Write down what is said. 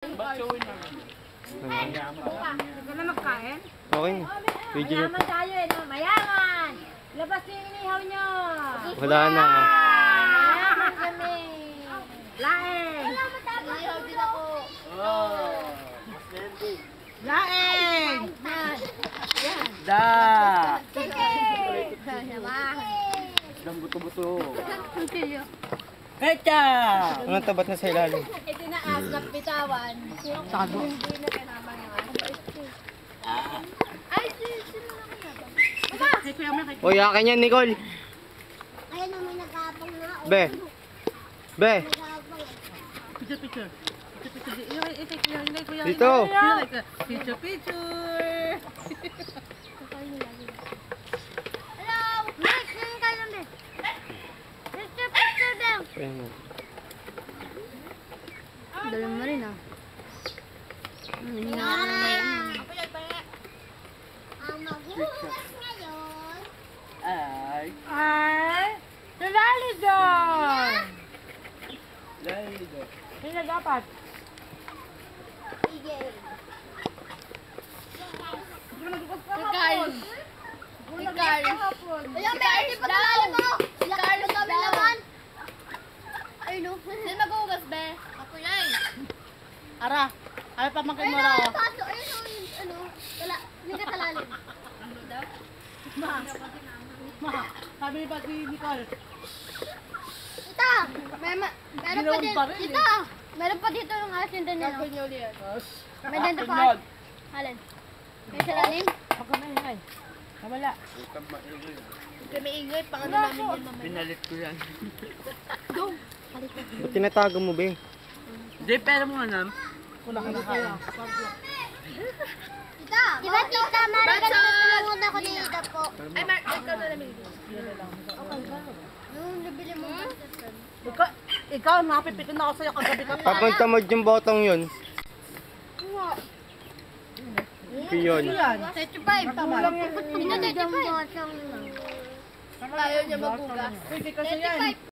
Ikaw na magkain? Okay. Video na. Mayaman tayo eh, no? Mayaman! Labas yung inihaw nyo! Wala na. Mayaman kami! Laeng! Inihaw din ako! Laeng! Da! Sige! Buto-buto. Kusilyo. Echa! Ang tabat na sa ilalim. Itinaas na pitawan. Sago. Hindi na kinamang yung Ay, sino na kinabang? Kay Kuya Mer, kay Uy, akin yan, Nicole. Ayun naman nagkapang na. Be. Be. picture, picture. Picture, picture. Yung Kuya. Dito. Picture, picture. Hello! Next, yung kayo lang din. Picture, picture daw. Ayan mo. Dali mo rin ah. Ang maghuhugas ngayon. Ay. Ay! Nalali doon! Dahil do. Hindi na dapat. Sige. Guys! Ayun, meron din pagkalalim mo. Ilang kilo kami naman. Ay, no. Sino maghuhugas, be? Ako yan. Ara! Ay, pamangkin mo raw. Ayun, paso. Ayun, ano. Wala. Hindi ka kalalim. Ma, sabi ni Pati Nicole. Tita, meron pa Ginawan din. pa rin, Tita, meron pa dito yung asin din nila. May dito pa. Alin? May salalim? Huwag ka maingay. Nawala. May ingay, pang ano namin yan mamaya. Pinalit ko yan. Halika. Ba't tinatago mo, be? Hindi, pero mo nga wala ka na kaya. Tita! Diba tita, Mara, ganun ako ni Ida po. Ay, ikaw na lamig. Yung nabili mo. Ikaw, napipitin na ako sa'yo kagabi ka pa. Papunta mo yung botong yun. Piyon. Yan. 35. Kulang yan. Hindi na 35. Ayaw niya magbugas. Pwede kasi yan. 35.